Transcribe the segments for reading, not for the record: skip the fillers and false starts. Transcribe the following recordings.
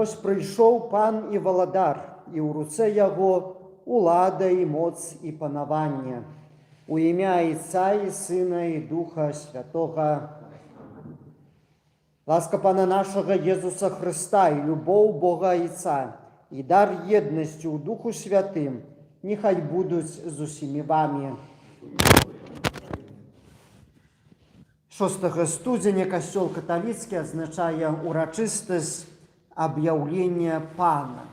Вось прыйшоў пан і валадар, і ў руцэ яго улада і моц і панаванне. У імя Отца і Сына і Духа Святого. Ласка Пана нашага Езуса Христа і любоў Бога Отца і дар єдності у Духу Святым нехай будуть з усімі вами. 6 студзеня касцёл каталіцкі азначае урачыстасць аб'яўлення Пана.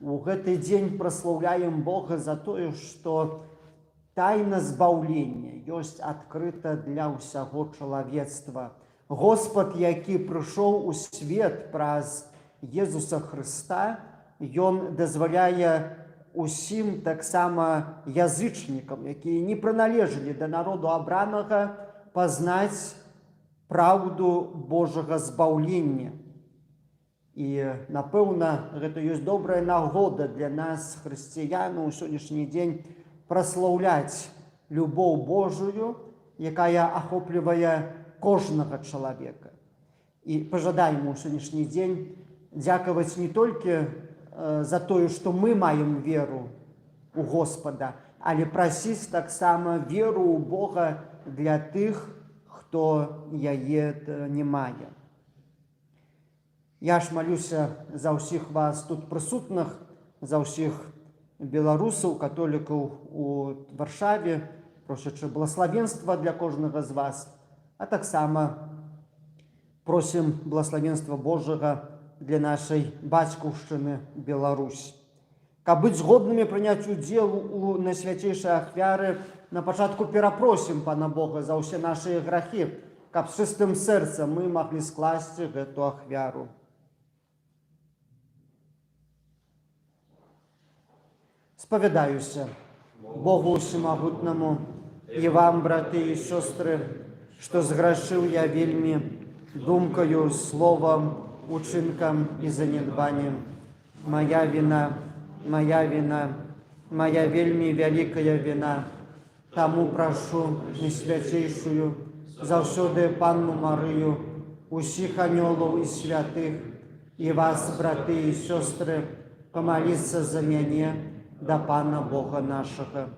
У гэты дзень праслаўляем Бога за тое, што тайна збаўлення ёсць адкрыта для ўсяго чалавецтва. Господ, які прыйшоў у свет праз Езуса Христа, Ён дазваляе усім таксама язычнікам, якія не прыналежалі да народу абранага, пазнаць праўду Божага збаўлення. І, напэўна, гэта ёсць добрая нагода для нас, хрысціянаў, у сённяшні дзень праслаўляць любоў Божую, якая ахоплівае кожнага чалавека. І пажадаем у сённяшні дзень дзякаваць не толькі за тое, што мы маем веру у Господа, але прасіць таксама веру ў Бога для тых, хто яе не мае. Я ж малюся за ўсіх вас тут прысутных, за ўсіх беларусаў, католікаў у Варшаве, просячы благословенства для кожнага з вас, а таксама просім благословенства Божага для нашай бацькаўшчыны Беларусь. Каб быць згоднымі прыняць удзел у найсвяцейшай ахвяры, на пачатку перапросім Пана Бога за ўсе нашы грахі, каб з чыстым сэрцам мы маглі скласці гэту ахвяру. Спавядаюся Богу Усімагутнаму і вам, браты і сёстры, што зграшыў я вельмі думкаю, словам, учынкам і занядбаннем. Моя віна, моя віна, моя вельмі вялікая віна. Таму прашу найсвяцейшую, заўсёды Панну Марыю, усіх анёлаў і святых, і вас, браты і сёстры, памаліцца за мяне да Пана Бога нашага.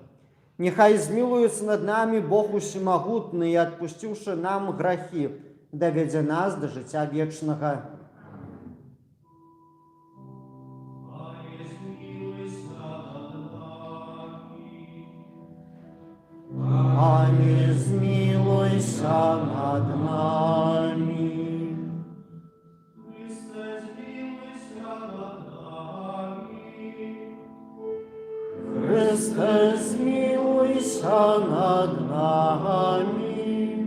Нехай змілуецца над намі Бог Усімагутны і, адпусціўшы нам грахі, давядзе нас да жыцця вечнага. Пане, змілуйся над намі. Христе, змілуйся над нами.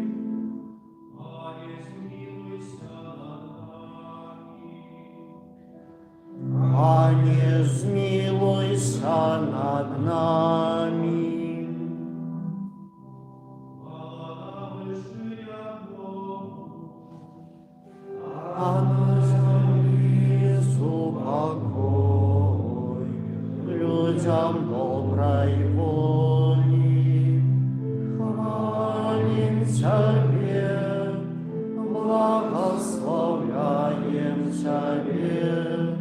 Пане, змілуйся над нами. А на землі супокой людям доброй воли. Хвалим Тебе, благословляем Тебе,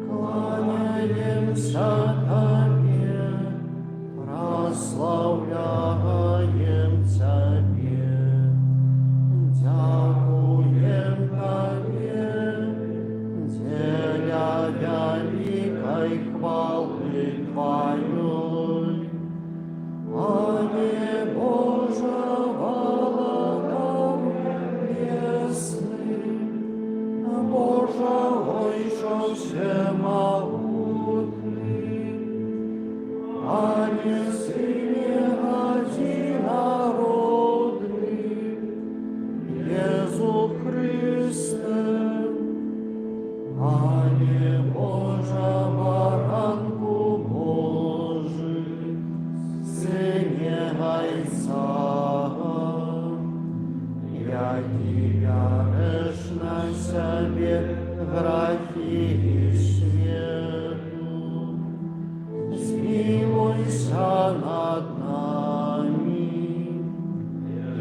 кланяемся Тебе, прославляем Тебе, дякуем Тебе, деля великой хвалы Твоей. Пане Боже, Владыка небесный, Боже, Ойче всемогутный, Пане Сыне одинородный, Иисус Христе, Пане Боже, Баранку Божий, Сыне Отца, я Тебя грешно себе грехи и свету. Змилуйся над нами,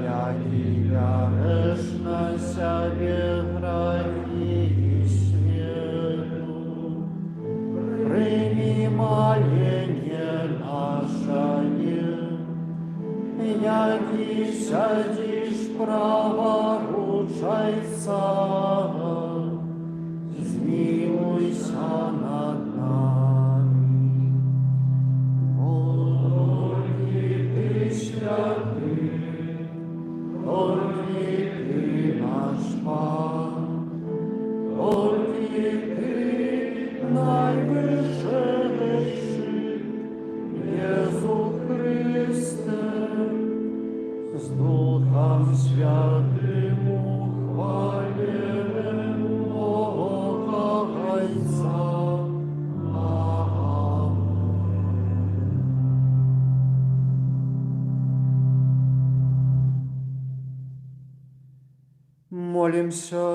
я Тебя грешно себе грехи и свету. яки сядешь праворучай цара, змилуйся над нами. Только Ты святый, только Ты наш Пан, только Ты найвышейший, Jezu Chryste, z Duchem Świętym uchwalimy Boga Ojca. Amen. Молимся.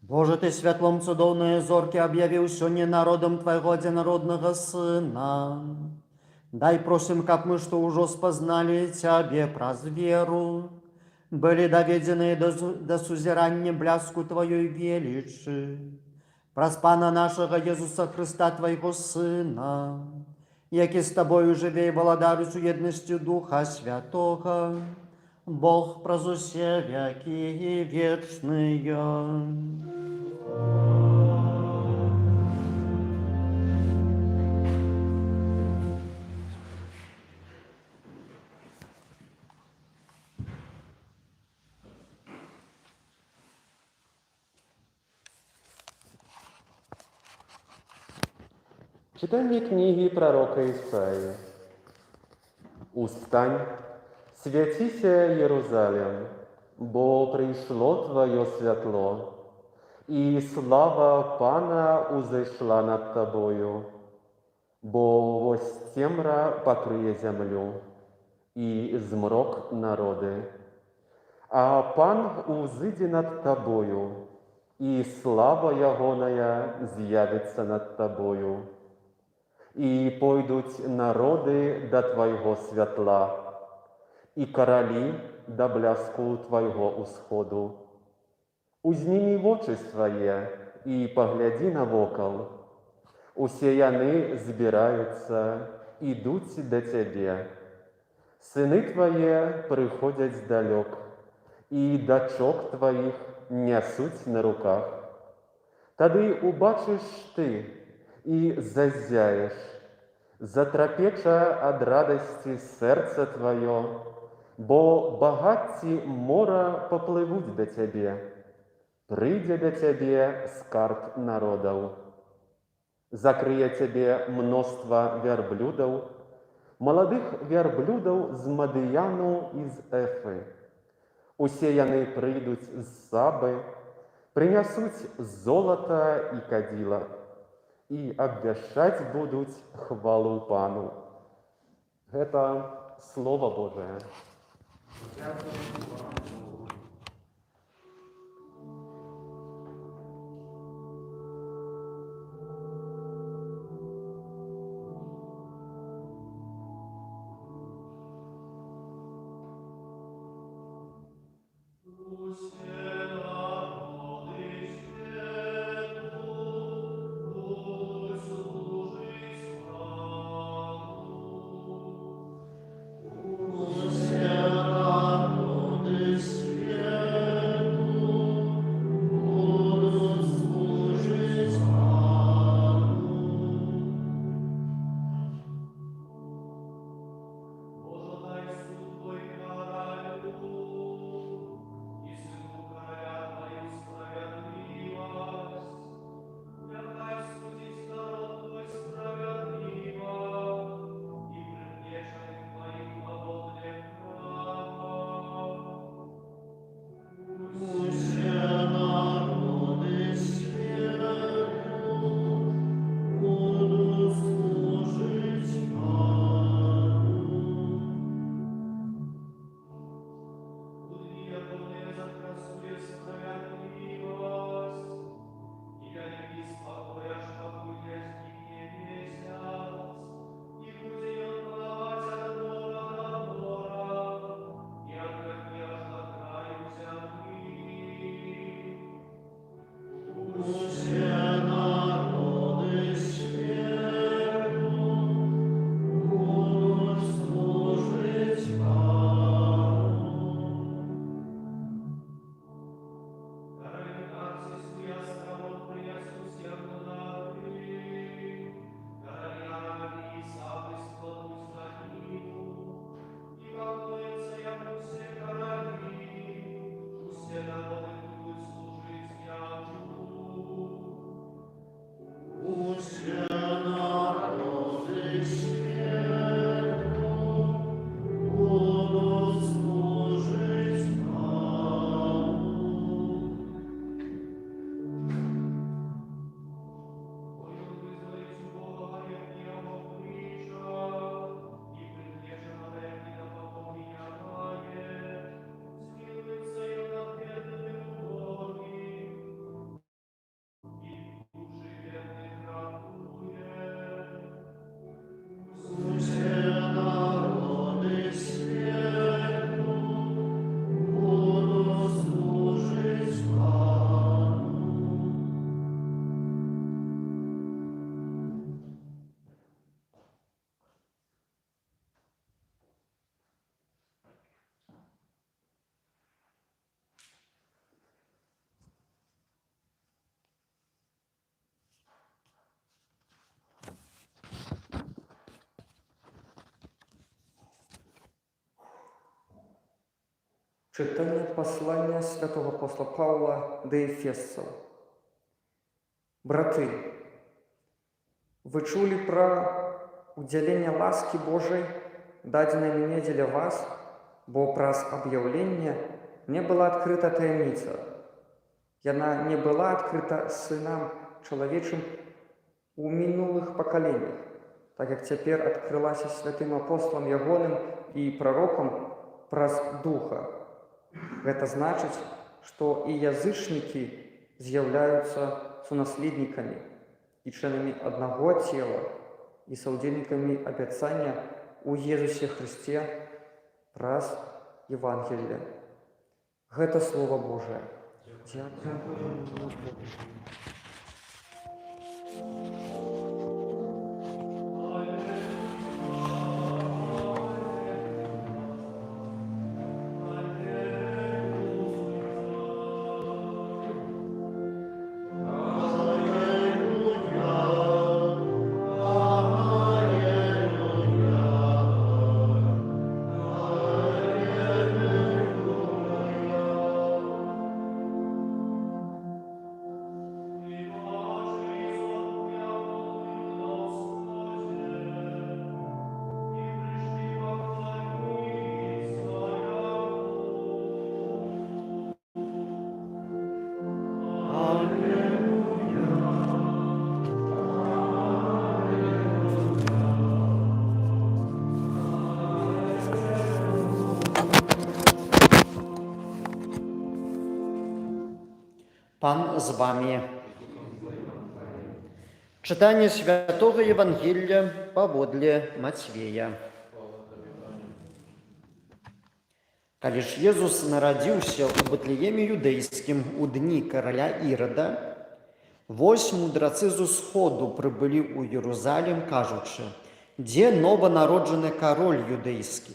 Боже, Ты святлом цудовної зорки об'явив сьогодні народом Твоего одинородного Сына. Дай просим, как мы, что уже спознали Тебе праз веру, были доведены до сузерания бляску Твоей величи, праз Пана нашего Иисуса Христа, Твоего Сына, яки с Тобою живей володарю едностью Духа Святого, Бог праз усе веки вечные. Читання книги пророка Исаии. «Устань, святися, Єрусалим, бо прийшло Твое святло, і слава Пана узойшла над Тобою, бо вось темра покриє землю, і змрок народи. А Пан узыдзе над Тобою, і слава Ягоная з'явиться над Тобою. І пойдуть народи до Твоего святла, і королі до бляску Твоего усходу. Узніми в очі своє і погляді навокал. Усе яны збираються, ідуть до Тебе. Сини Твоє приходять здалек, і дочок Твоїх несуть на руках. Тады убачиш Ти, і зазяєш, затрапеча ад радості серце Твоє, бо багатці мора попливуть до Тебе, прийде до Тебе скарб народов. Закрыє Тебе множество верблюдов, молодых верблюдов з Мадияну і з Ефи. Усе яны прийдуть з Саби, принесуть золото і кадила, и обвящать будут хвалу Пану». Это Слово Божие. Читання послання святого апостола Павла до Ефесцев. Браты, вы чули про уделение ласки Божией, даденной мне для вас, бо праз объявление не была открыта таємниця. Яна не была открыта сынам человечим у минулых поколениях, так как теперь открылась святым апостолом Ягоным и пророком праз Духа. Это значит, что и язычники з'являются сонаследниками и членами одного тела и соудельниками обетования у Иисусе Христе праз Евангелие. Это Слово Божие. Дякую. Pan z wami. Czytanie Świętego Ewangelia powodle Matwieja. Каліж Езус нарадзіўся ў Бэтлееме юдэйскім у дні караля Ірада, вось мудрацы з усходу прыбылі ў Єрусалім, кажучы: «Дзе нованароджаны кароль юдэйскі?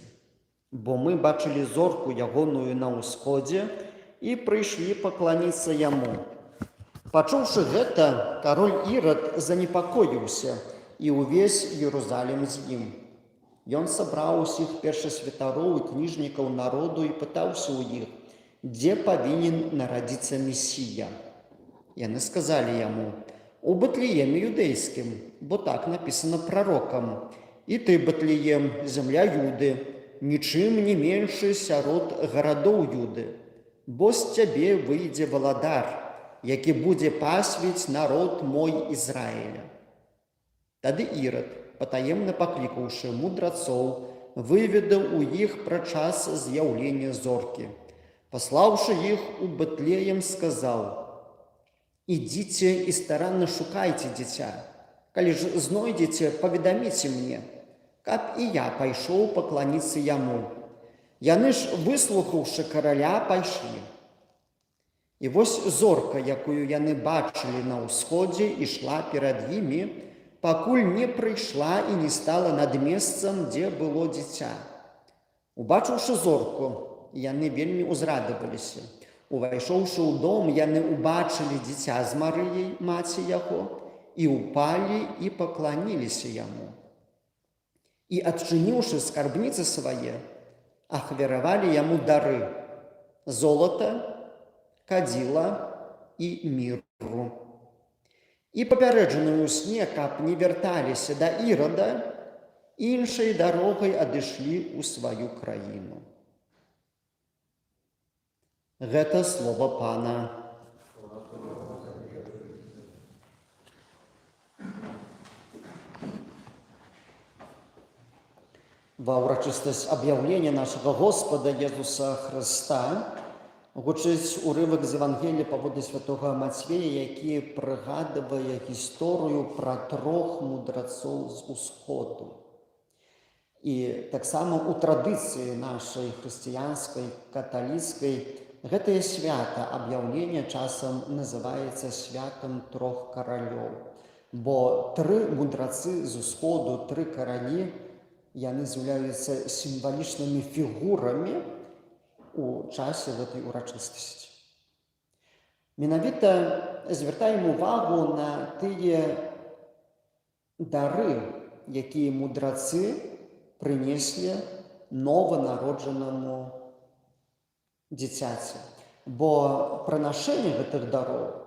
Бо мы бачылі зорку ягоную на ўсходзе і прыйшлі пакланіцца яму». Пачуўшы гэта, кароль Ірад занепакоіўся і ўвесь Єрусалім з ім. Ён сабраў усіх першасвятароў і кніжнікаў народу і пытаўся ў іх, дзе павінен нарадзіцца Месія. Яны сказалі яму: «У Бэтлееме юдэйскім, бо так напісана прарокам. І ты, Бэтлеем, зямля Юды, нічым не меншы сярод гарадоў Юды, бо з цябе выйдзе валадар, які будзе пасвіць народ мой Ізраіля». Тады Ірад, патаемна паклікаўшы мудрацоў, выведаў у іх пра час з'яўлення зоркі. Паслаўшы іх у Бэтлеем, сказаў: «Ідзіце і старанна шукайце дзіця. Калі ж знойдзеце, паведаміце мне, каб і я пайшоў пакланіцца яму». Яны ж, выслухаўшы караля, пайшлі. І вось зорка, якую яны бачылі на ўсходзе, ішла перад імі, пакуль не прыйшла і не стала над месцам, дзе было дзіця. Убачыўшы зорку, яны вельмі ўзрадаваліся. Увайшоўшы ў дом, яны убачылі дзіця з Марыяй, маці яго, і ўпалі і пакланіліся яму. І, адчыніўшы скарбніцы свае, ахвяравалі яму дары: золата, кадзіла і мірру. І папярэджаны ў сне, каб не вярталіся да Ірада, іншай дарогай адышлі ў сваю краіну. Гэта слова Пана. Ва ўрачыстасць аб'яўлення нашага Господа Езуса Хрыста гучыць урывак з Евангелія паводле святога Мацвея, які прыгадвае гісторыю пра трох мудрацоў з усходу. І таксама ў традыцыі нашай хрысціянскай, каталіцкай гэтае свята аб'яўлення часам называецца святам трох каралёў. Бо тры мудрацы з усходу, тры каралі, яны з'яўляюцца сімвалічнымі фігурамі у часе гэтай урачыстасці. Менавіта звяртаем увагу на тыя дары, якія мудрацы прынеслі нованароджанаму дзіцяці. Бо прынашэнне гэтых дароў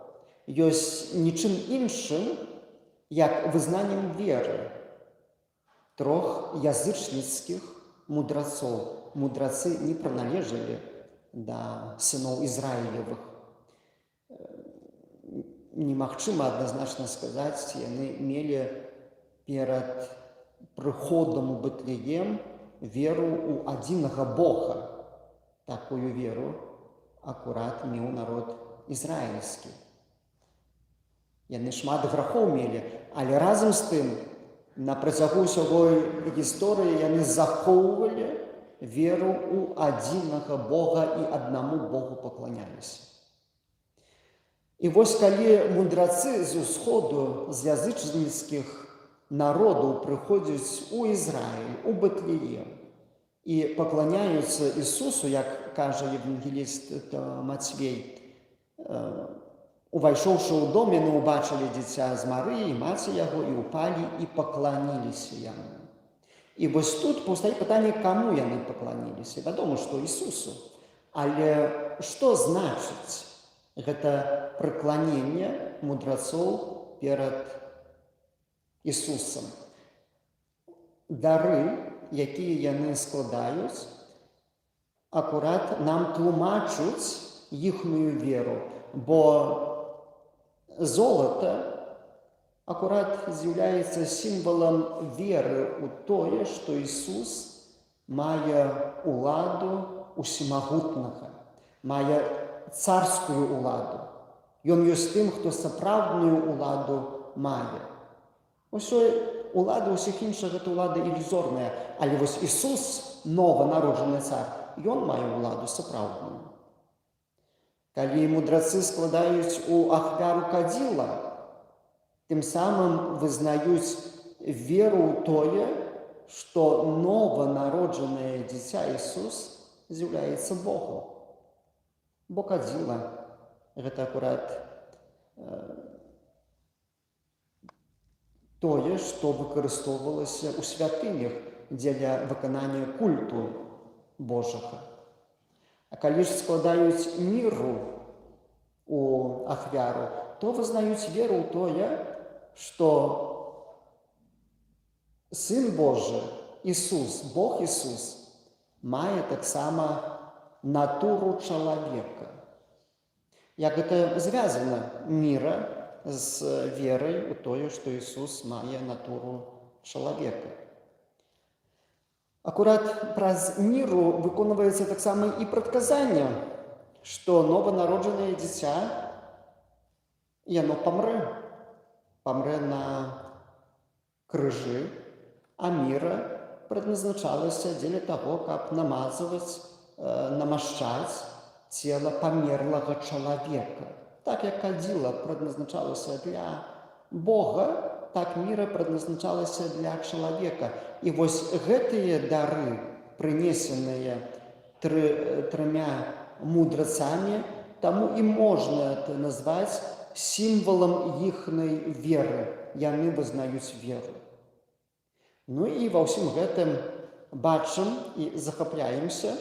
ёсць нічым іншым, як вызнаннем веры трох язычніцкіх мудрацоў. Мудрацы не прыналежалі да сыноў Ізраілевых. Немагчыма адназначна сказаць, яны мелі перад прыходам у Бэтлеем веру ў адзінага Бога. Такую веру акурат меў народ ізраільскі. Яны шмат грахоў мелі, але разам з тым на працягу ўсяго гісторыі яны захоўвалі веру ў адзінага Бога і аднаму Богу пакланяліся. І вось калі мудрацы з усходу, з язычніцкіх народаў прыходзяць у Ізраіль, у Бэтлеем і пакланяюцца Ісусу, як кажа евангеліст Мацвей, увайшоўшы ў дом, яны ўбачылі дзіця з Марыяй, маці яго, і ўпалі і пакланіліся яму. І вось тут паўстае пытанне, каму яны пакланіліся. Вядома, што Ісусу. Але што значыць гэта прыкланенне мудрацоў перад Ісусам? Дары, якія яны складаюць, акурат нам тлумачуць іхную веру, бо золата акурат з'яўляецца сімвалам веры ў тое, што Ісус мае ўладу усімагутнага, мае царскую ўладу. Ён ёсць тым, хто сапраўдную ўладу мае. Улада ўсіх іншых – гэта ўлада ілюзорная, але вось Ісус, нованароджаны цар, ён мае ўладу сапраўдную. Калі мудрацы складаюць у ахвяру кадзіла, тым самым вызнаюць веру ў тое, што нованароджанае дзіця Ісус з'яўляецца Богом. Бо кадзіла – гэта акурат тое, што выкарыстоўвалася ў святынях дзеля выканання культу Божага. А калі ж складаюць міру у ахвяру, то вызнаюць веру ў тое, што Сын Божы, Ісус, Бог Ісус, мае таксама натуру чалавека. Як гэта звязана міра з верай у тое, што Ісус мае натуру чалавека. Акурат праз міру выконваецца таксама і прадказанне, што нованароджанае дзіця, яно памрэ на крыжы, а міра прадназначалася дзеля таго, каб намашчаць цела памерлага чалавека. Так як кадзіла прадназначалася для Бога, так міра прадназначалася для чалавека. І вось гэтыя дары, прынесеныя трымя мудрацамі, таму і можна это назваць сімвалам іхнай веры. Яны вызнаюць веру. Ну і ва ўсім гэтым бачым і захапляемся,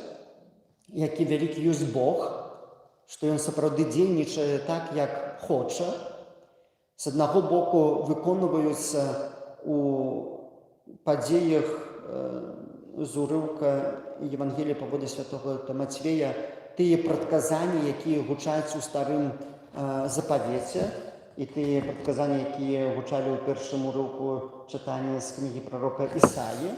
які вялікі ёсць Бог, што ён сапраўды дзейнічае так, як хоча. З аднаго боку выконваюцца у падзеях з урыўка Евангелія паводле святога Мацвея тыя прадказанні, якія гучаць у старым запавеце, і тыя прадказанні, якія гучалі ў першым урыўку чытання з кнігі прарока Ісаі.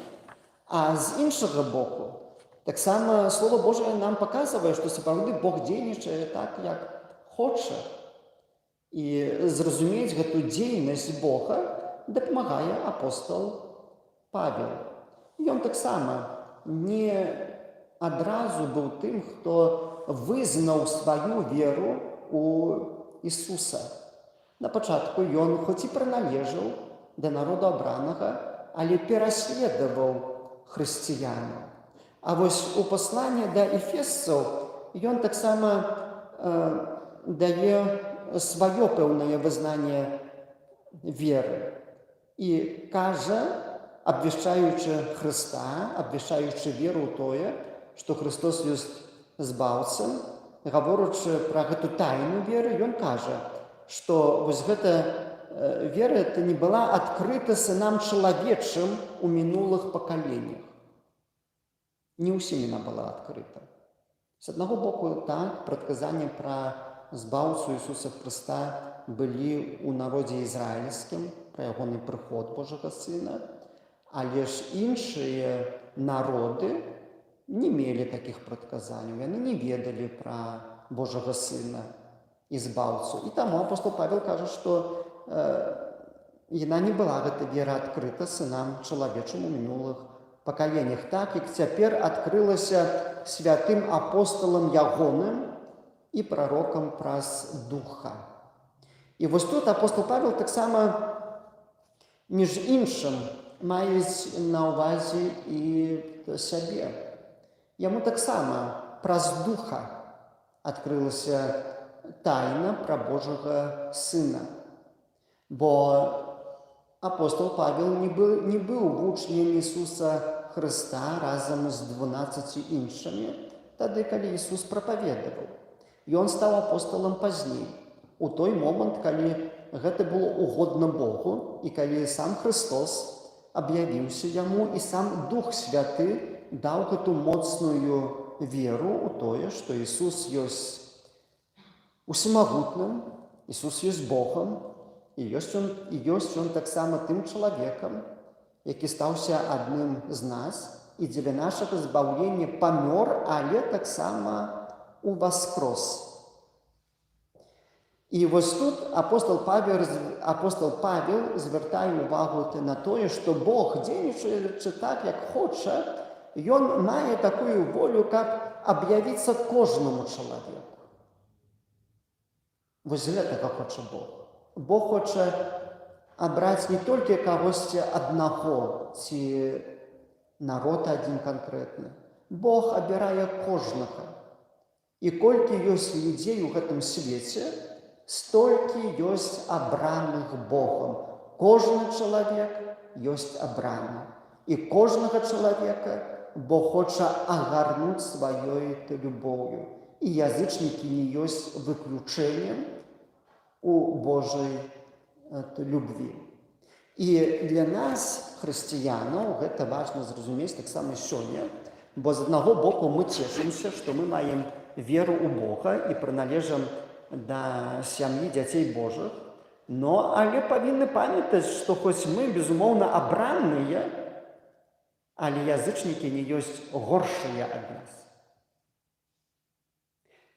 А з іншага боку, таксама Слово Божае нам паказвае, што сапраўды Бог дзейнічае так, як хоча. І зразумець гэту дзейнасць Бога дапамагае апостол Павел. Ён таксама не адразу быў тым, хто вызнаў сваю веру ў Ісуса. На пачатку ён хоць і прыналежаў да народу абранага, але пераследаваў хрысціянаў. А вось у пасланні да эфесцаў ён таксама дае сваё пэўнае вызнанне веры і кажа, абвяшчаючы Хрыста, абвяшчаючы веру ў тое, што Христос ёсць збаўцам, гаворачы пра гэту тайну веры, ён кажа, што вось гэта вера это не была адкрыта сынам чалавечым у мінулых пакаленнях. Не ўсім яна была адкрыта. З аднаго боку, так, прадказанні пра збаўцу Ісуса Хрыста былі ў народзе ізраільскім, пра ягоны прыход Божага Сына, але ж іншыя народы не мелі такіх прадказанняў, яны не ведалі пра Божага Сына і збаўцу. І таму апостол Павел кажа, што яна не была, гэта вера, адкрыта сынам чалавечым у мінулых пакаленнях, так як цяпер адкрылася святым апосталам ягоным і прарокам праз Духа. І вось тут апостол Павел таксама, між іншым, маюць на ўвазе і сябе. Яму таксама праз Духа адкрылася тайна пра Божага Сына. Бо апостол Павел не быў вучнем Ісуса Хрыста разам з 12 іншымі, тады, калі Ісус прапаведаваў. Ён стаў апостолам пазней, у той момант, калі гэта было угодна Богу, і калі сам Христос аб'явіўся яму, і сам Дух Святы даў гэту моцную веру ў тое, што Ісус ёсць усемагутным, Ісус ёсць Богам, і ёсць ён таксама тым чалавекам, які стаўся адным з нас, і дзеля нашага збаўлення памёр, але таксама уваскрос. І вось тут апостол Павел звяртае ўвагу на тое, што Бог, дзейнічаючы так, як хоча, ён мае такую волю, каб аб'явіцца кожнаму чалавеку. Вось гэтага хоча Бог. Бог хоча абраць не толькі кагосьці аднаго, ці народ адзін канкрэтны. Бог абірае кожнага. І колькі ёсць людзей у гэтым свеце, столькі ёсць абраных Богам. Кожны чалавек ёсць абраны. І кожнага чалавека Бог хоча агарнуць сваёй любоўю. І язычнікі не ёсць выключэннем у Божай любві. І для нас, хрысціянаў, гэта важна зразумець таксама сёння, бо з аднаго боку мы цешымся, што мы маем веру ў Бога і прыналежам да сям'і дзяцей Божых, але павінны памятаць, што хоць мы, безумоўна, абранныя, але язычнікі не ёсць горшыя ад нас.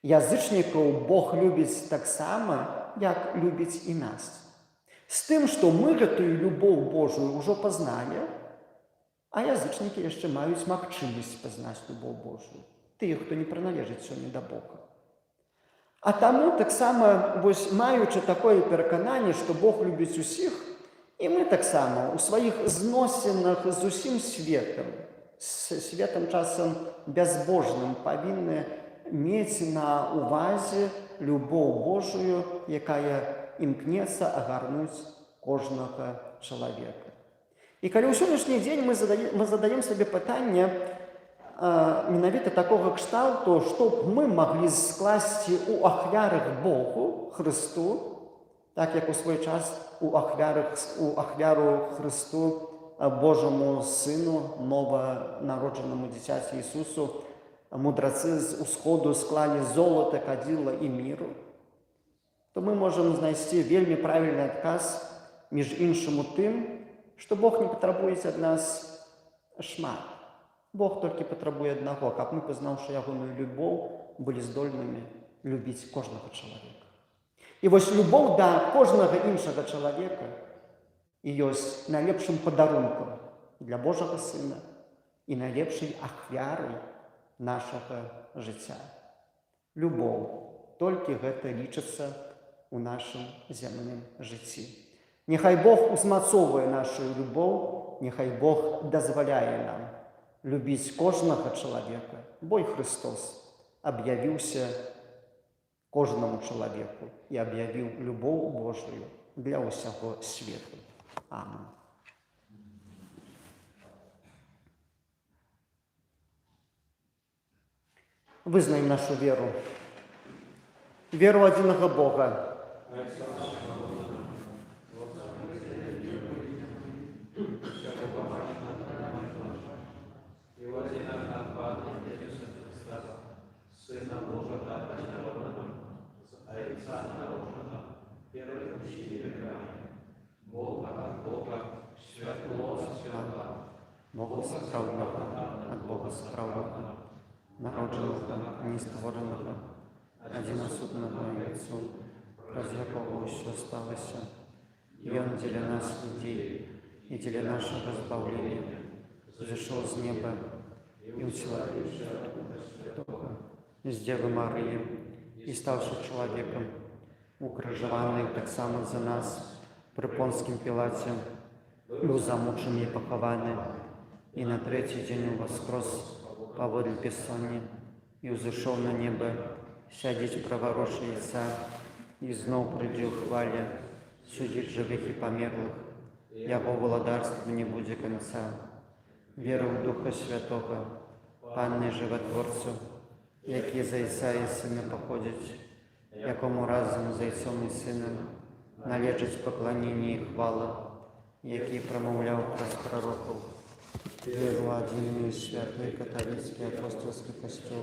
Язычнікаў Бог любіць таксама, як любіць і нас. З тым, што мы гэтую любоў Божую ўжо пазналі, а язычнікі яшчэ маюць магчымасць пазнаць любоў Божую. Тыя, хто не прыналежыць сёння да Бога. А таму таксама, вось маючы такое перакананне, што Бог любіць усіх, і мы таксама ў сваіх зносінах з усім светам, з светам часам бязбожным, павінны мець на ўвазе любоў Божую, якая імкнецца агарнуць кожнага чалавека. І калі ў сённяшні дзень мы задаем сабе пытанне менавіта такога кшталту, што б мы маглі скласці ў ахвярах Богу, Хрысту, так як у свой час у ахвяру Хрысту, Божаму Сыну, нованароджанаму дзіцяці Ісусу, мудрацы з усходу склалі золата, кадзіла і міру, то мы можам знайсці вельмі правільны адказ, між іншым у тым, што Бог не патрабуе ад нас шмат. Бог толькі патрабуе аднаго, каб мы, пазнаўшы ягоную любоў, былі здольнымі любіць кожнага чалавека. І вось любоў да кожнага іншага чалавека і ёсць найлепшым падарункам для Божага Сына і найлепшай ахвярай нашага жыцця. Любоў. Толькі гэта лічыцца ў нашым зямным жыцці. Няхай Бог узмацоўвае нашу любоў, няхай Бог дазваляе нам любіць кожнага чалавека, бо і Христос аб'явіўся кожнаму чалавеку і аб'явіў любоў Божую для ўсяго свету. Амин. Вызнаем нашу веру. Веру в единого Бога. Бога справедливого, от Бога справедливого, народженого, нестворенного, одиносудного Отцу, про якого еще осталось, и Он для нас, людей, и для нашего избавления, зашел с неба и учеловечил Духа с Девы Марии, и ставший человеком, укрыжованный так само за нас, при Понским Пилате, был замучен и похованы, и на третий день воскрес поводле Писания, и взошел на небо, сядет правороши Отца, и знов придет в хвале, судить живых и померлых, яко владарству не будет конца. Веру в Духа Святого, Панне Животворцу, який за Отца і Сина походить, якому разом за Отцом і Сином належить поклоніння і хвала, який промовляв през пророків. Веру один і святий католицький апостольський костюм,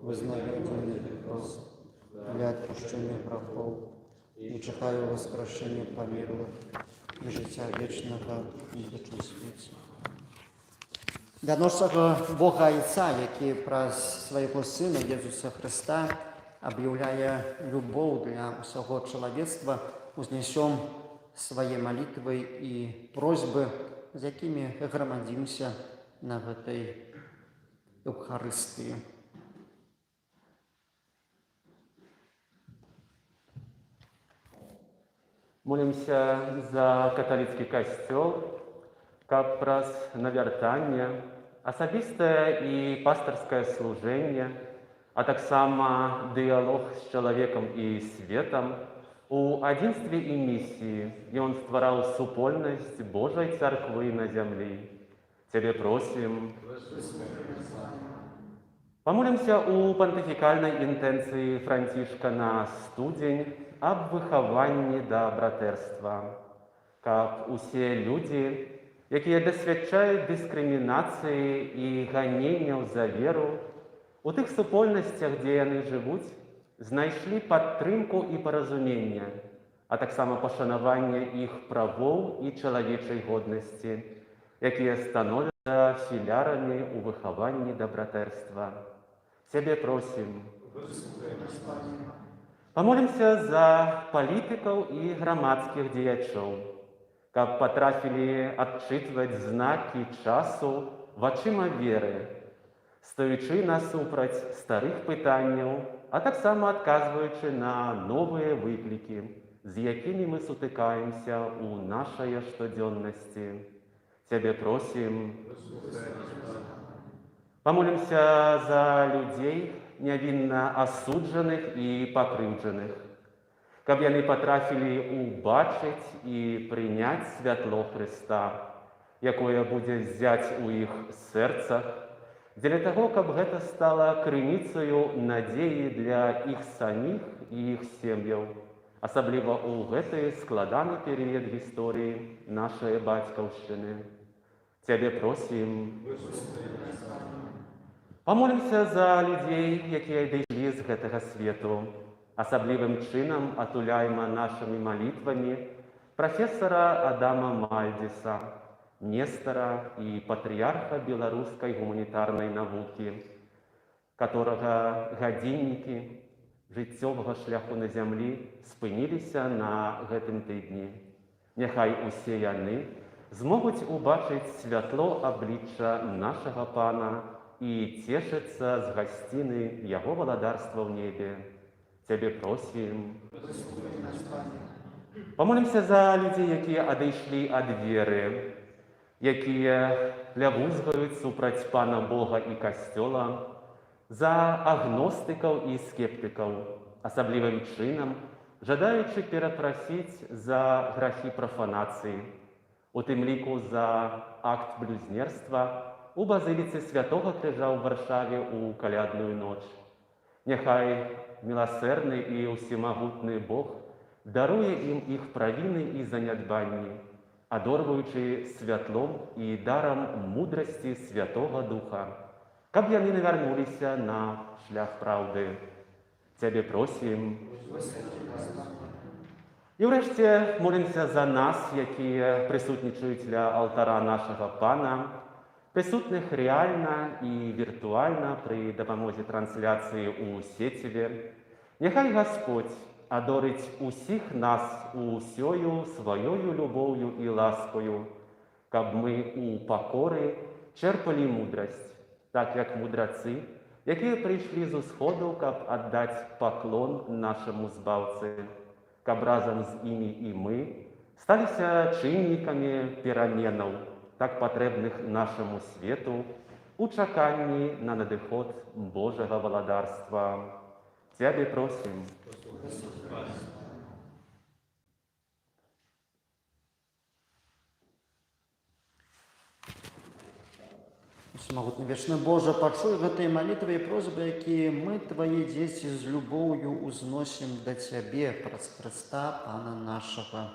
визнаю один Христос, для відпущення грехов, і чекаю воскрешення померлих і життя вічного і вічного світі. Для нашого Бога Отця, який праз свого Сина Ісуса Христа об'являє любов для всього чоловіцтва, узнесем свои молитвы и просьбы, з якими громадимся на этой Евхаристии. Молимся за католицкий костел, как праз навертание, особистое и пасторское служение, а так само диалог с человеком и светом, у одинстве и миссии, и Он створал супольность Божьей Церкви на земле. Тебе просим. Помолимся у понтификальной интенции Франтишка на студень об выхованні до братерства, как усе люди, які досвідчають дискримінації і ганіння за віру, у тих супольностях, де вони живуть, знайшли підтримку і порозуміння, а так само пошанування їх правов і чоловічої годності, які становляться філярами у вихованні до братерства. Тебе просим. Помолимся за политиков и громадских діячів, как потрапили отчитывать знаки часу вачима віри, стоячи насупроть старих питань, а так само отказуючи на новые виклики, з якими ми сутикаємося у нашій щоденності. Тебе просим. Помолимся за людей, невинно осуджених і покривджених, каб вони потрапили убачить і прийняти святло Христа, якое буде взять у їх серцях, для того, каб гэта стало криницею надії для їх самих і їх сім'їв, особливо у гэты складаний період в історії нашої батьківщини. Тебе просим. Помолимся за людей, які дійшли з гэтага свету. Особливим чином отуляємо нашими молитвами профессора Адама Мальдиса, Нестора и патриарха белорусской гуманитарной науки, которого годинники життєвого шляху на землі спинилися на гэтым тижні. Нехай усе яны змогуть убачить святло обличчя нашего Пана и тешиться з гостины Его владарства в небе. Тебе просим. Помолимся за людей, які одійшли від віри, які лявузгають супроть Пана Бога і Костела, за агностиків і скептиків, особливим чином, жадаючи перепросить за грехи профанації, у тим ліку за акт блюзнерства у Базиліці Святого Крижа у Варшаві у калядную ноч. Нехай милосердний і усімогутний Бог дарує їм їх провини і занядбання, одорвуючи святлом і даром мудрості Святого Духа, каб яны не вернулися на шлях правди. Тебе просим. І врешті молимося за нас, які присутнічують для алтара нашого Пана, присутних реально і віртуально при допомозі трансляції у сетіві. Нехай Господь одорить усіх нас усьою своєю любов'ю і ласкою, каб ми у покорі черпали мудрость, так як мудреці, які прийшли з усходу, каб віддати поклон нашому Збавці, каб разом з ними і ми сталися чинниками переменів, так потрібних нашому світу, у чеканні на надиход Божого владарства. Тебе просим. Всемогутний вечны Боже, пачуй гэтай малітвы і просьбы, якія мы, Твои дзеці, з любоўю узносім да Цябе праз Христа, Пана нашага.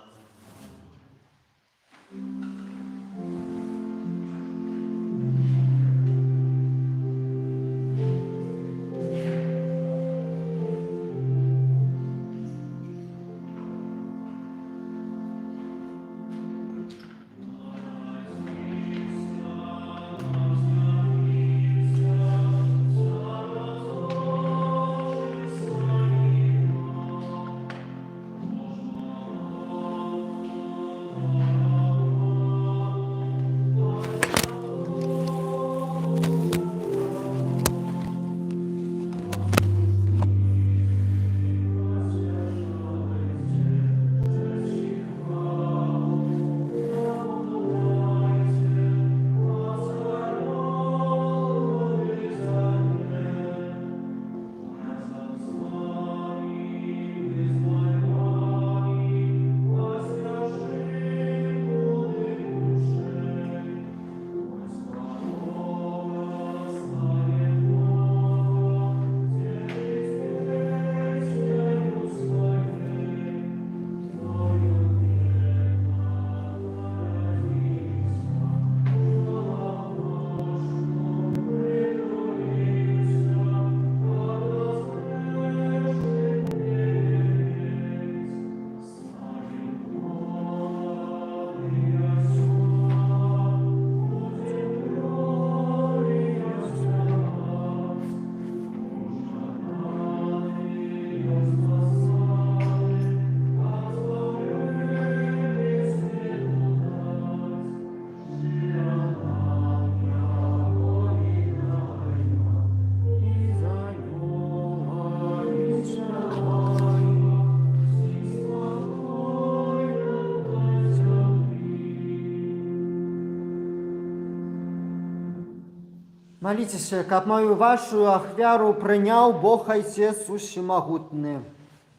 Молитесь, каб мою вашу ахвяру прыняў Бог Отец усемогутны.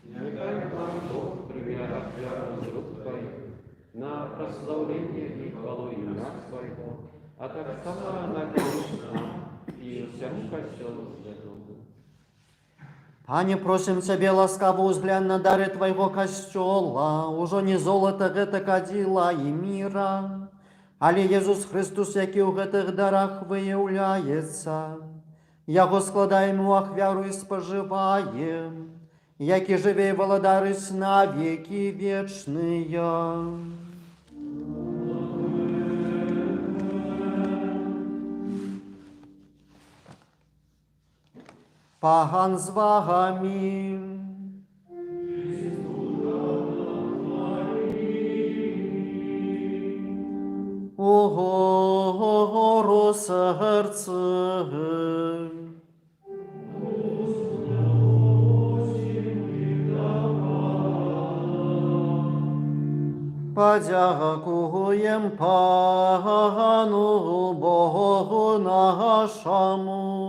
Нехай вам Бог пример ахвяру з рук Твоих на прославление и хвалу имя Своего, а так само на помощь нам и всему костелу святому. Пане, просим Цябе ласкаво узглянь на дары Твоего костёла, ужо не золото гэта кадзіла і мира, але Езус Христос, які ў гэтых дарах выяўляецца. Яго складаем у ахвяру і спажываем, які жыве і валадарыць на векі вечныя. Паган з вагамі. Гору серце. Подякуєм Пану Богу нашому.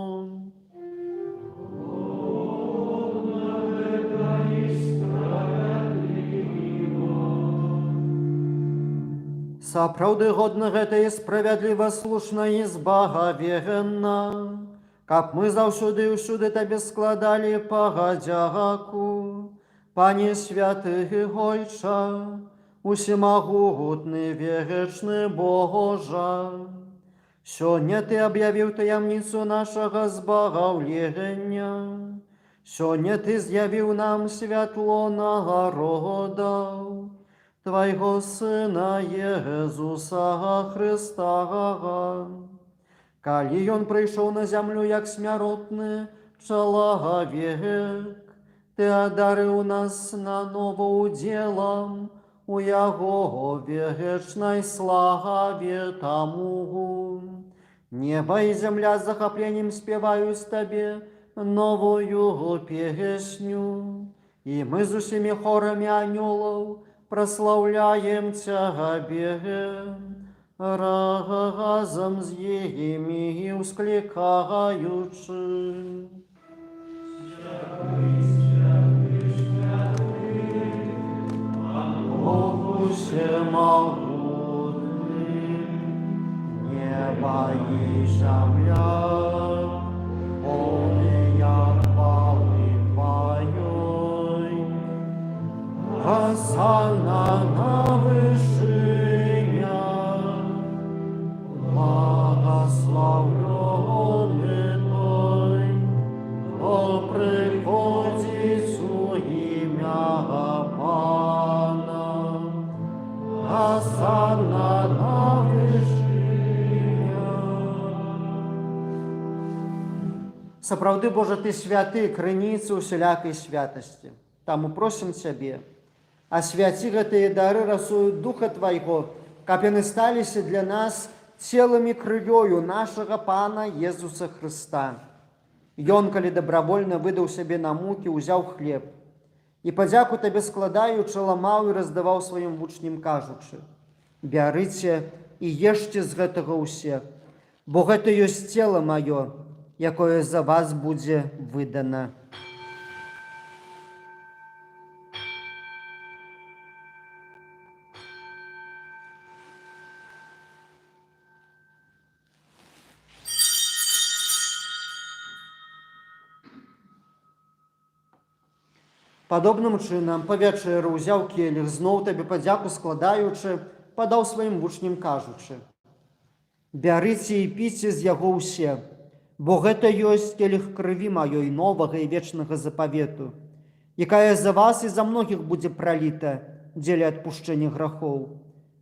Сапраўды годна гэта і справядліва, слушна і збагавенна, каб мы заўсёды і ўсюды табе складалі пагадзяку. Пане святы Гойча, усемагутны вечны Божа, сёння ты аб'явіў таямніцу нашага збагаўлення, сёння ты з'явіў нам святло народаў, Твайго Сына Езуса Христа. Калі Ён прыйшоў на зямлю як смяротны чалавек, Ты адарыў нас нанова удзелам у Яго вечнай славе таму. Неба і зямля з захапленнем спяваюць Табе новую песню, і мы з усімі хорамі анёлаў прославляем Тебе, разом з імі ускликаючи. Бог всемогутный, небо и земля, полная хвалы Твоей. Хосанна на вышинях, благословленный Той, кто приходит у имя Пана. Хосанна на вышинях. Сапраўды, Божа, Ты святы, крыніца усялякай святасці. Таму просім Цябе, асвяці гэтыя дары расою Духа Твайго, каб яны сталіся для нас целам і крывёю нашага Пана Езуса Хрыста. Ён, калі дабравольна выдаў сябе на мукі, узяў хлеб і падзяку Табе складаючы, ламаў і раздаваў сваім вучням, кажучы: бярыце і ешце з гэтага ўсе, бо гэта ёсць цела маё, якое за вас будзе выдана. Падобным чынам, па вячэры ўзяў келіх, зноў Табе падзяку складаючы, падаў сваім вучням, кажучы: бярыце і піце з яго ўсе, бо гэта ёсць келіх крыві маёй новага і вечнага запавету, якая за вас і за многіх будзе праліта дзеля адпушчэння грахоў.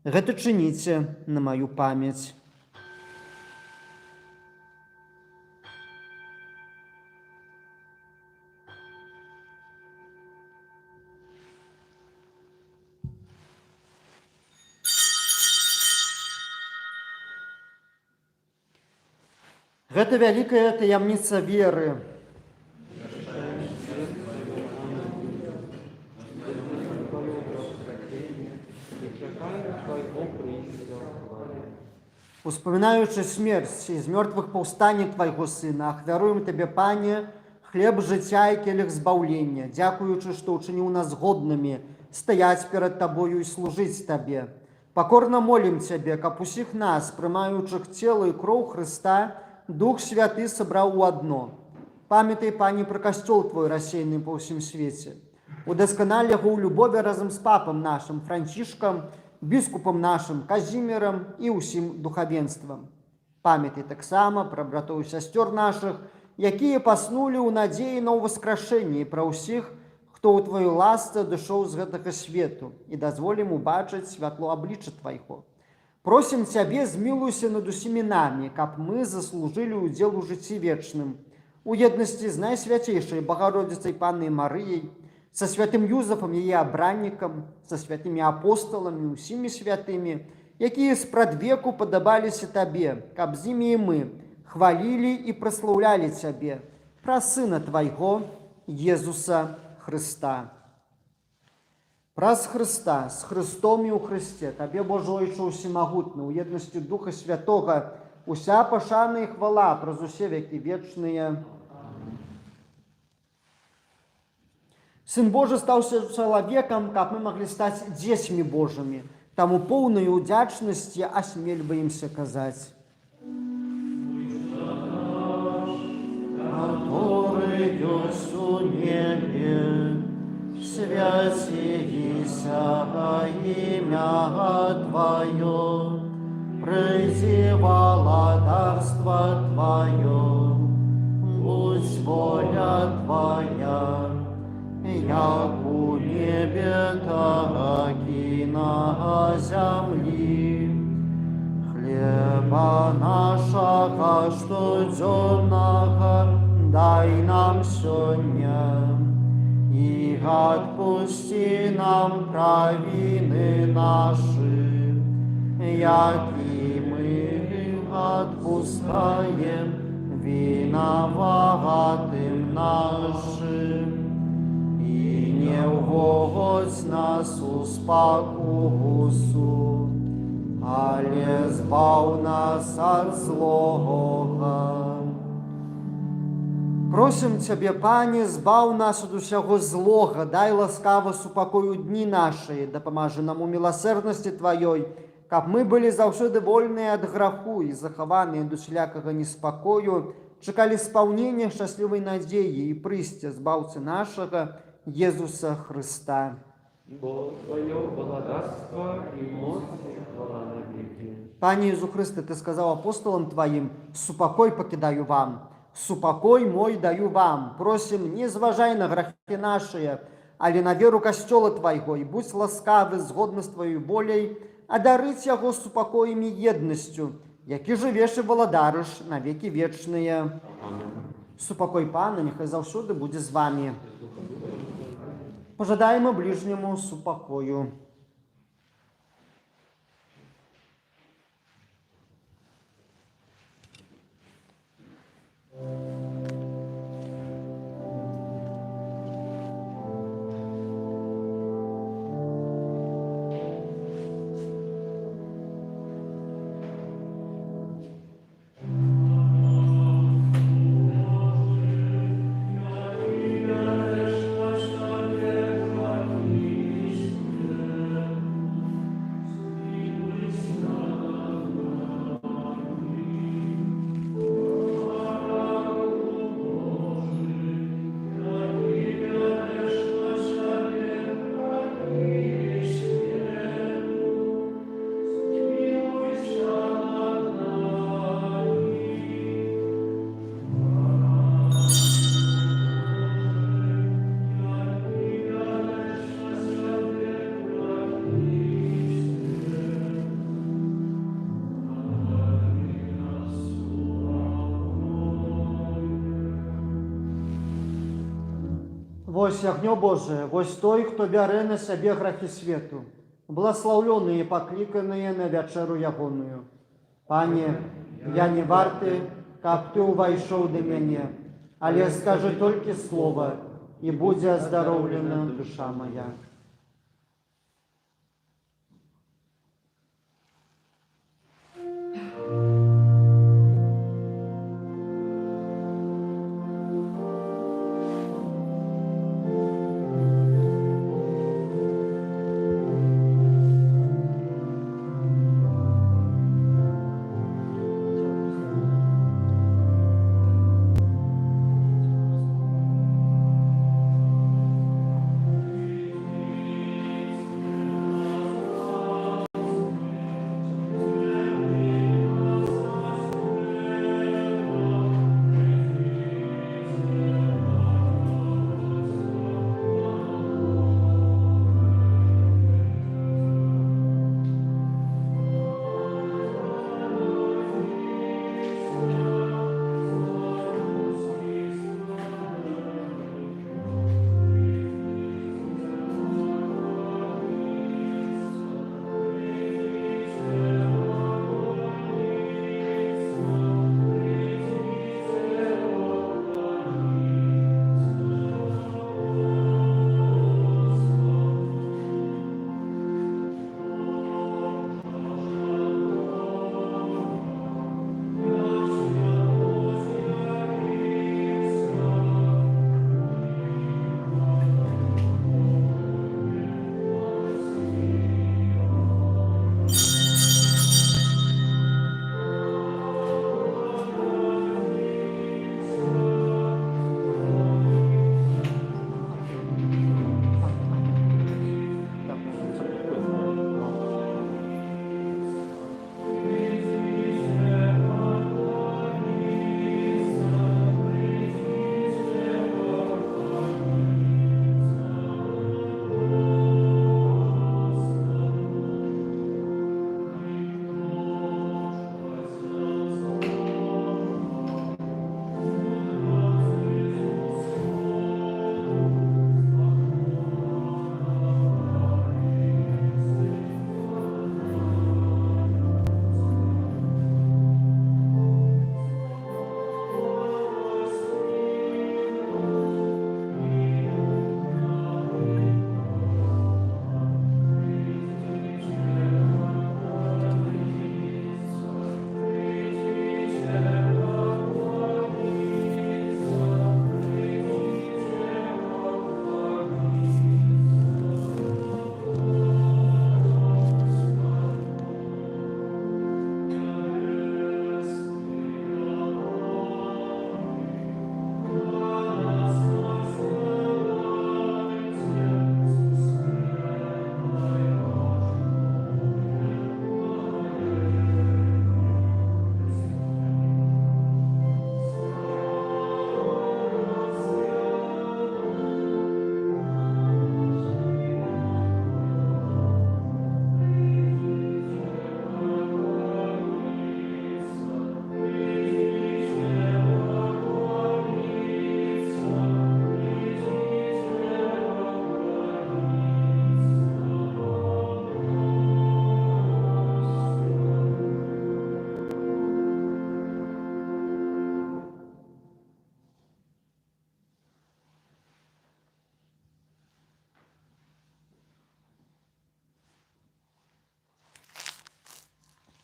Гэта чыніце на маю памяць. Гэта вялікая таямніца веры. Успамінаючы смерць і з мёртвых паўстанне Твайго Сына, ахвяруем Табе, Пане, хлеб жыцця і келіх збаўлення, дзякуючы, што ўчыніў нас годнымі стаяць перад Табою і служыць Табе. Пакорна молім Цябе, каб усіх нас, прымаючых цела і кроў Хрыста, Дух Святы сабраў у адно. Памятай, Пане, пра касцёл Твой рассеяны па ўсім свеце. Удасканаль яго ў любові разам з папам нашым Францішкам, біскупам нашым Казімірам і ўсім духавенствам. Памятай таксама пра братоў і сясцёр нашых, якія паснулі ў надзеі на ўваскрашэнне, і пра ўсіх, хто ў Тваёй ласцы адышоў з гэтага свету, і дазволім убачыць святло аблічча Твайго. Просім Цябе, змілуйся над усімі намі, каб мы заслужылі ўдзел у жыцці вечным, у еднасці з найсвяцейшай Багародзіцай Паннай Марыяй, са святым Юзафам, яе абраннікам, са святымі апосталамі, усімі святымі, якія спрадвеку падабаліся Табе, каб з імі і мы хвалілі і праслаўлялі Цябе, праз Сына Твайго, Езуса Хрыста. Праз Хрыста, з Хрыстом і ў Хрысце, Табе, Божа Ойча ўсемагутны, у еднасці Духа Святога, уся пашана і хвала праз усе векі вечныя. Сын Божы стаўся чалавекам, каб мы маглі стаць дзецьмі Божымі. Таму поўнай удзячнасці асмельваемся казаць. Который ёсць у небе, свяціліся імя Твоё, прыйдзі валадарства Твоё, будь воля Твоя, як у небе, так і на зямлі. Хлеба нашага штодзённага дай нам сёння, і адпусці нам правіны нашы, як і мы адпускаем вінаватым нашым. І не ўводзь нас у спакусу, але збаў нас ад злога. Просім Цябе, Пане, збаў нас ад усяго злога, дай ласкава супакою дні нашыя, дапамажы нам у міласэрнасці Тваёй, каб мы былі заўсёды вольныя ад граху і захаваныя ад усялякага неспакою, чакалі спаўнення шчаслівай надзеі і прыйсця збаўцы нашага Езуса Хрыста. Бо Твое владарство и моц и хвала на веки. Пане Ісус Христе, Ты сказаў апостолам Твоим: «Супакой покидаю вам, супакой мой даю вам». Просім, не зважай на грахи нашыя, але на веру касцёла Твайго, і будь ласкавы згодна з Твоёй воляй, адарыць яго супакоем і еднасцю, які жывеш і валадарыш на векі вечныя. Супакой Пана няхай заўсёды будзе з вами. Пожадаємо ближньому супокою. Вось агнё Божие, вось той, хто бярэ на сябе грахі свету, благословленные покликанные на вячеру ягоную. Пане, я не варты, каб Ты увайшоў да мяне, але скажи толькі слова, і будзе аздароўлена душа моя.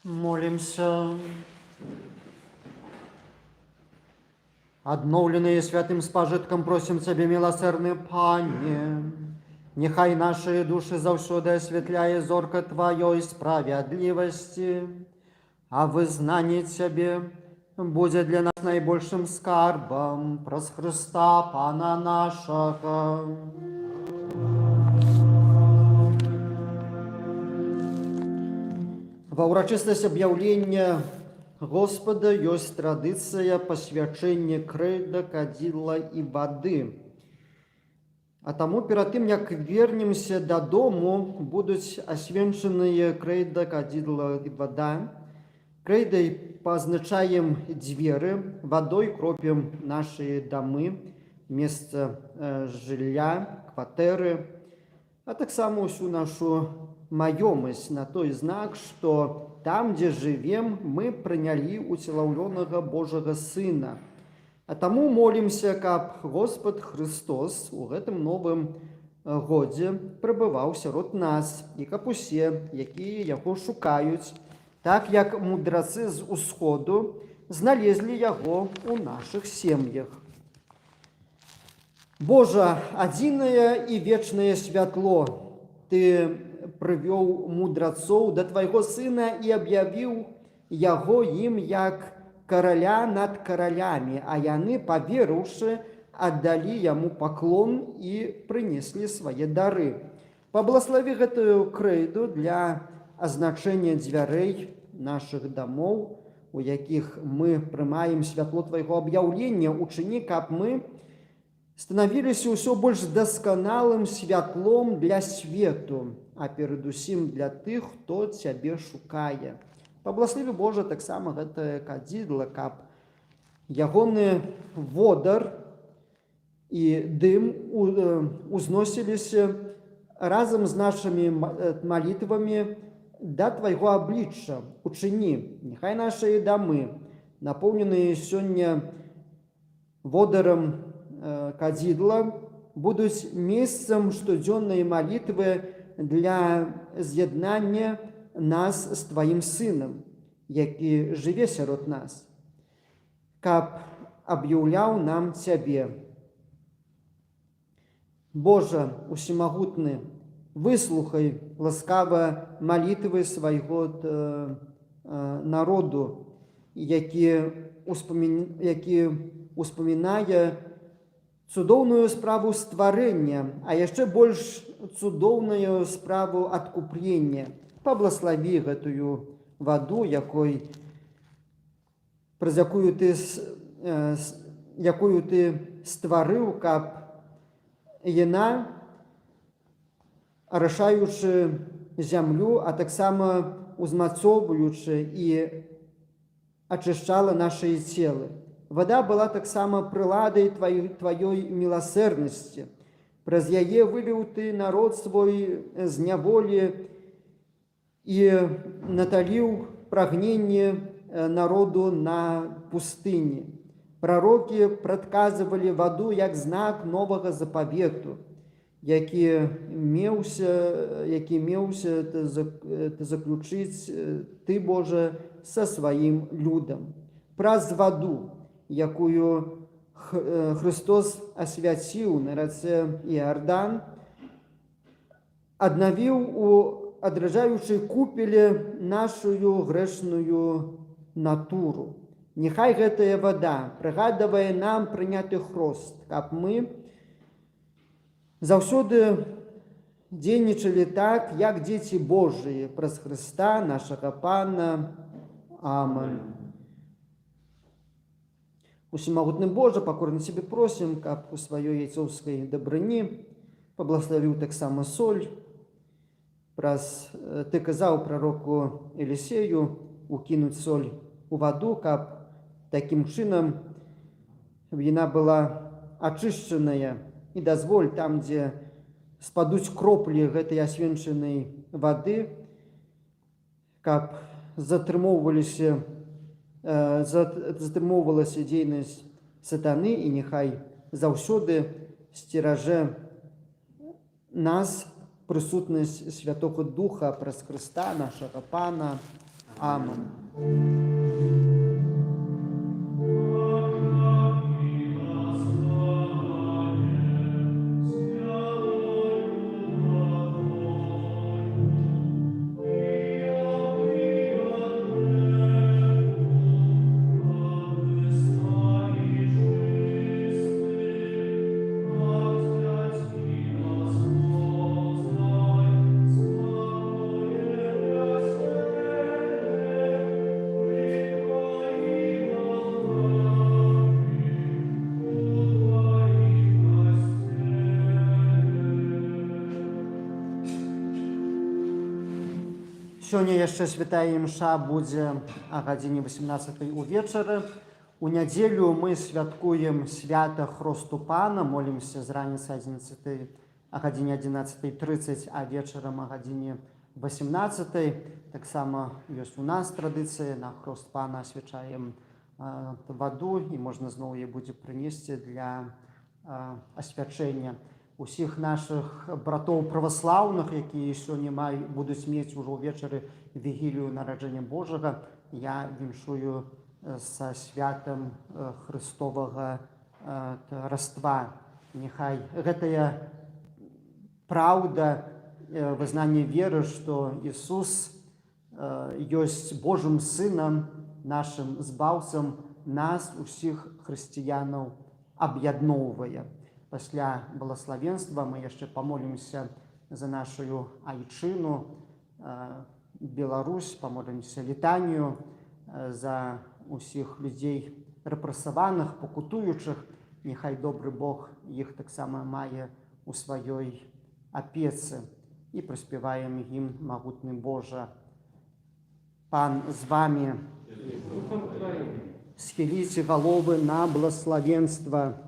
Молимся. Обновленные святым спажитком просим Тебе, милосердный Пане, нехай наши души завсёды осветляє зорко Твоей справедливости, а вызнание Тебе будет для нас наибольшим скарбом праз Христа Пана нашего. Ва ўрачыстасць аб'яўлення Господа ёсць традыцыя пасвячэння крэйда, кадзіла і вады. А таму перад тым, як вернемся дадому, будуць асвенчаныя крэйда, кадзіла і вада. Крэйдай пазначаем дзверы, вадой кропім нашы дамы, месца жылля, кватэры, а таксама ўсю нашу маёмасць на той знак, што там, дзе жывем, мы прынялі уцелаўлёнага Божага Сына. А таму молімся, каб Господ Христос у гэтым новым годзе прыбываў сярод нас, і каб усе, якія яго шукаюць, так як мудрацы з усходу, зналезлі яго ў нашых сем'ях. Божа, адзінае і вечнае святло, Ты прывёў мудрацоў да Твайго Сына і аб'явіў яго ім як караля над каралямі, а яны, паверыўшы, аддалі яму паклон і прынеслі свае дары. Паблагаславі гэтую крэйду для азначэння дзвярэй нашых дамоў, у якіх мы прымаем святло Твайго аб'яўлення, учыні, каб мы станавіліся ўсё больш дасканалым святлом для свету, а перадусім для тых, хто Цябе шукае. Паблагаславі, Божа, таксама гэтае кадзідла, каб ягоны водар і дым узносіліся разам з нашымі малітвамі да Твайго аблічча. Учыні, няхай нашыя дамы, напоўненыя сёння водарам кадзідла, будуць месцам штодзённай малітвы для з'яднання нас з Тваім Сынам, які жыве сярод нас, каб аб'яўляў нам Цябе. Божа, усемагутны, выслухай ласкава малітвы свайго народу, які успамінае цудоўную справу стварэння, а яшчэ больш цудоўную справу адкуплення. Паблагаславі гэтую ваду, праз якую Ты стварыў, каб яна, арашаючы зямлю, а таксама узмацоўваючы і ачышчала нашыя целы. Вада была таксама прыладай Тваёй міласэрнасці. Праз яе вывеў Ты народ свой з няволі і наталіў прагненне народу на пустыні. Прарокі прадказвалі ваду як знак новага запавету, які меўся заключыць Ты, Божа, са сваім людам. Праз ваду, якую Христос асвяціў на рацэ Іардан, аднавіў у адраджаючай купелі нашую грэшную натуру. Няхай гэтая вада прыгадвае нам прыняты хрост, каб мы заўсёды дзейнічалі так, як дзеці Божыя, праз Хрыста, нашага Пана. Амінь. Усемагутны Божа, пакорна Цябе просім, каб у сваёй яйцоўскай дабрыні паблагаславіў таксама соль. Ты казаў прароку Елісею укінуць соль у ваду, каб такім чынам яна была ачышчаная. І дазволь там, дзе спадуць кроплі гэтай асвенчанай вады, каб затрымоўвалася дзейнасць сатаны, і няхай заўсёды сцеражэ нас прысутнасць Святога Духа праз Хрыста, нашага Пана. Амин. Сёння яшчэ святая імша будзе о гадзіне 18 увечары. У нядзелю мы святкуем свята Хросту Пана, молімся з раніцы 11 о гадзіне 11:30, а вечарам о гадзіне 18. Таксама ёсць у нас традыцыя, на Хрост Пана асвячаем ваду, і можна зноў яе будзе прынесці для асвячэння. Усіх наших братоў праваслаўных, якія сёння будуць мець ужо ўвечары вігілію нараджэння Божага, я віншую са святам Христовага Раства. Няхай гэтая праўда, вызнанне веры, што Ісус ёсць Божым Сынам, нашым збаўцам, нас, усіх хрысціянаў, аб'ядноўвае. Пасля благословенства мы яшчэ помолимся за нашу айчыну, Беларусь, помолимся літанію за усіх людзей рэпрэсаваных, пакутуючых. Няхай добры Бог іх таксама мае у сваёй апецы. І прыспяваем ім магутны Божа. Пан з вами. Схіліце галовы на благословенство.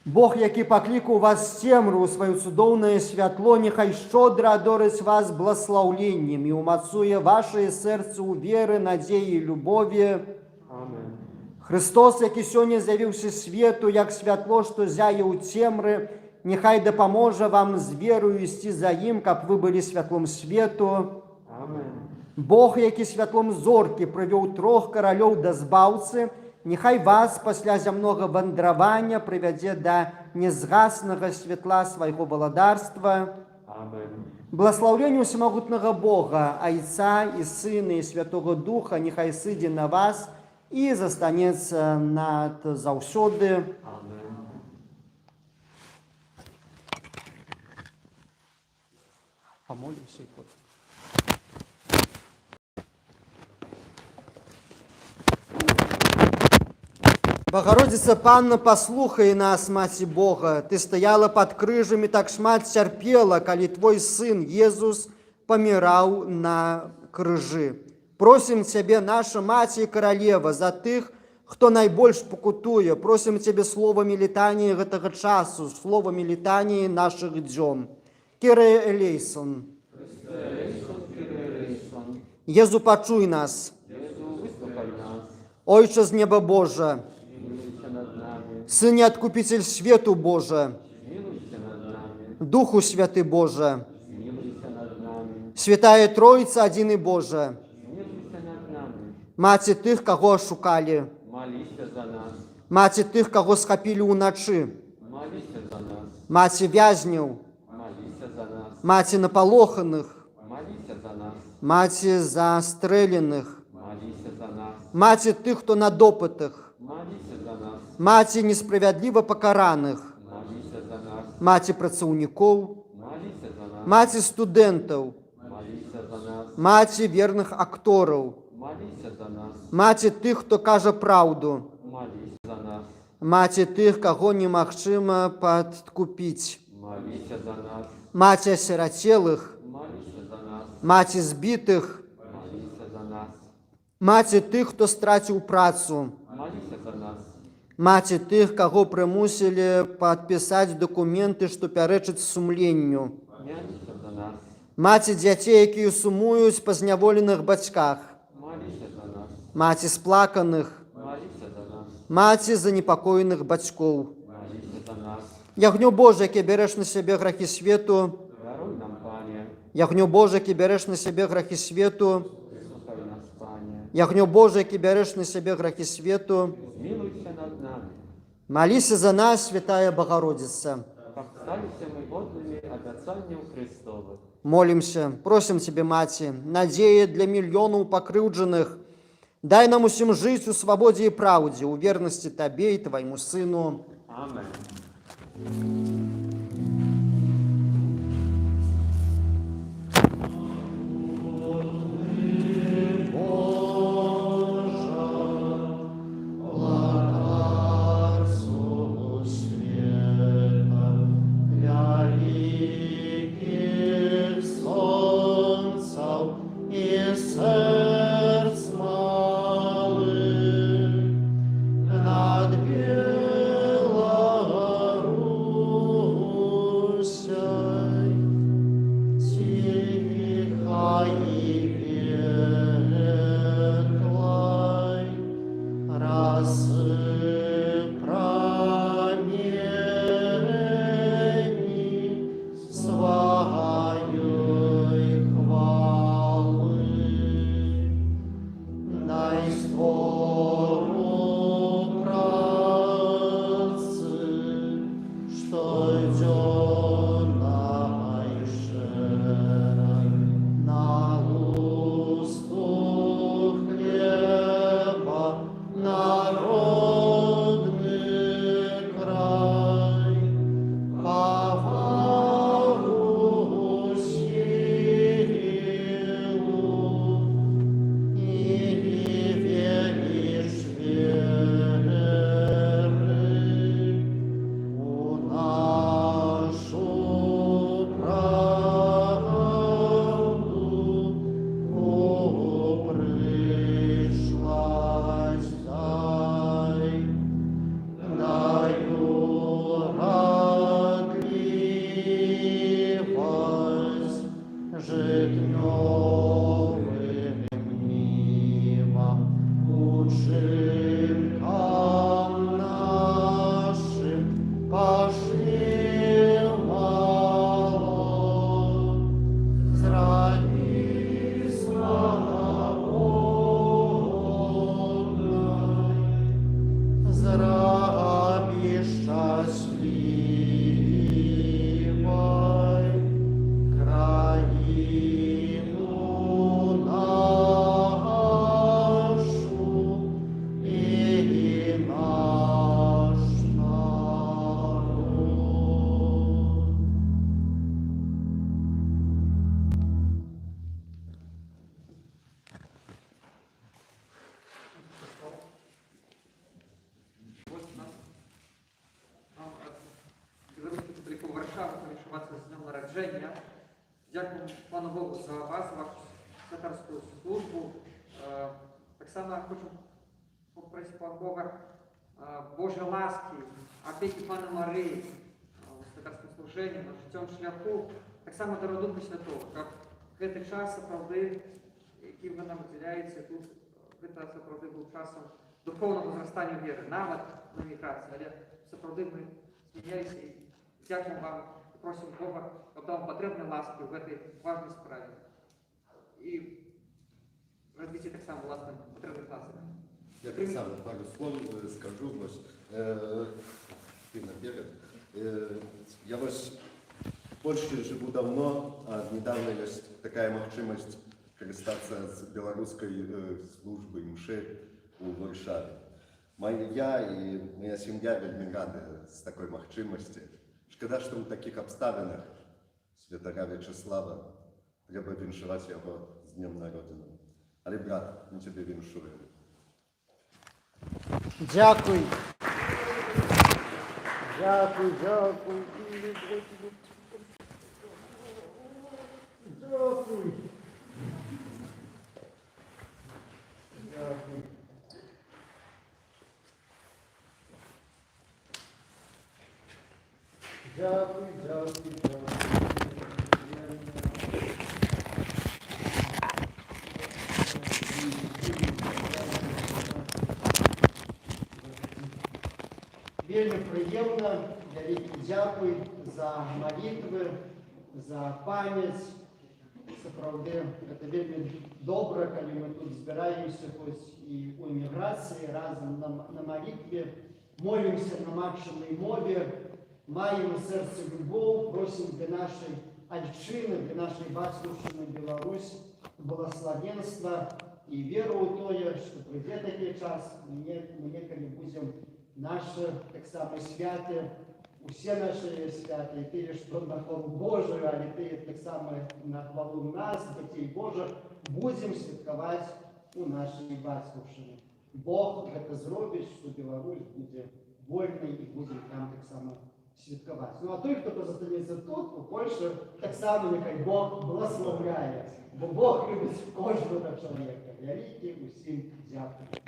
Бог, які паклікаў вас з цемру ў сваё цудоўнае святло, няхай шчодра адорыць вас бласлаўленнем і ўмацуе вашае сэрцы ў веры, надзеі і любові. Amen. Христос, які сёння з'явіўся свету, як святло, што зяе ў цемры, няхай дапаможа вам з верою ісці за ім, каб вы былі святлом свету. Amen. Бог, які святлом зоркі прывёў 3 каралёў да збаўцы, няхай вас пасля зямнога вандравання прывядзе да нязгаснага святла свайго валадарства. Amen. Благословенне усемагутнага Бога, Айца і Сына і Святого Духа, няхай сыдзе на вас і застанецца над заўсёды. Amen. Помолимся і потім. Богородица Панна, послухай нас, Маці Бога. Ты стояла под крыжами, так шмат терпела, коли твой сын Иисус помирал на крыжи. Просим Тебе, наша Мать и Королева, за тых, кто найбольш покутуе. Просим Тебе словами летания этого часу, словами летания наших дзён. Кире Элейсон. Езу, почуй нас. Ойче з неба Божа, Сыне Откупитель свету Божа, Духу Святый Божа, Святая Троица, Один и Божа, Маці тых, кого шукали, Маці тых, кого схапили уначы, Маці вязняў, Маці напалоханых, Маці застреленых, Маці тых, хто на допытах, Маці несправядліва пакараных, Маці працаўнікоў, Маці студэнтаў, Маці верных актораў, Маці тых, хто кажа праўду, Маці тых, каго немагчыма падкупіць, Маці асірацелых, Маці збітых, Маці тых, хто страціў працу, Маці тых, каго прымусілі падпісаць дакументы, што пярэчаць сумленню, Маці дзяцей, якія сумуюць па зняволеных бацьках, Маці сплаканых, Маці занепакоеных бацькоў. Ягнё Божа, яке бярэш на сябе грахі свету, Ягню Боже, ки береш на себе грехи свету, Вислухай нас, Пане, Ягню Боже, ки береш на себе грехи свету, змилуйся над нами. молися за нас, Святая Богородица. Повсталися ми водними обіцянням Христових. Молимся, просим Тебе, Мати, надея для миллионов покрывдженных, дай нам усім жить у свободе и правде, у верности Тебе и Твоему Сыну. Амен. Білоруську публіку Варшави повіншуватися з днем народження. Дякую пану Богу за вас, за вашу святарську службу. Так само хочу попросити пана Бога Божої ласки, опеки пана Марії у святарському служенні, на життєвому шляху, так само до Духа Святого, як в цей час, правди, який ви нам виділяєте тут, це правди був часом духовного зростання віри, навіть на міграції, але це правди ми зміняємося і дякуємо вам, і просимо Бога, щоб дав потрібні ласки в цій важній справі. І розвійте так само, власне, потрібні ласки. Я так само пару слов скажу. Ты наперед. Я в Польше живу давно, а недавно есть такая возможность користаться с белорусской службой мши у Варшаве. Я и моя семья вельми рады с такой возможности. Шкода, что в таких обставинах святара Вячеслава треба віншувати його з Днем Народження. Але, брат, ми тебе віншуємо. Дякую. Дякую, дякую. Дякую. Дякую. Дякую, дякую, дякую. Вельми приємно, великий дякую за молитви, за пам'ять сапраўды гэта вельмі добра, калі мы тут збіраемся хоць і ў эміграцыі разам на малітве, молімся на матчынай мове, маем у сэрцы любоў, просім для нашай айчыны, для нашай бацькаўшчыны Беларусь благословенства і веру ў тое, што прыйдзе такі час, мы некалі будзем нашы таксама святы, усе наши святы, тыя, што на хвалу Божию, але тыя таксама на хвалу нас, дзяцей Божых, будзем святкаваць у нашай бацькаўшчыне. Бог гэта зробіць, што Беларусь будзе вольнай і будзем там таксама святкаваць. Ну а той, хто застанецца тут, у Польшы, таксама няхай Бог благословляе, бо Бог любіць кожнага чалавека. Вялікі усім дзякуй.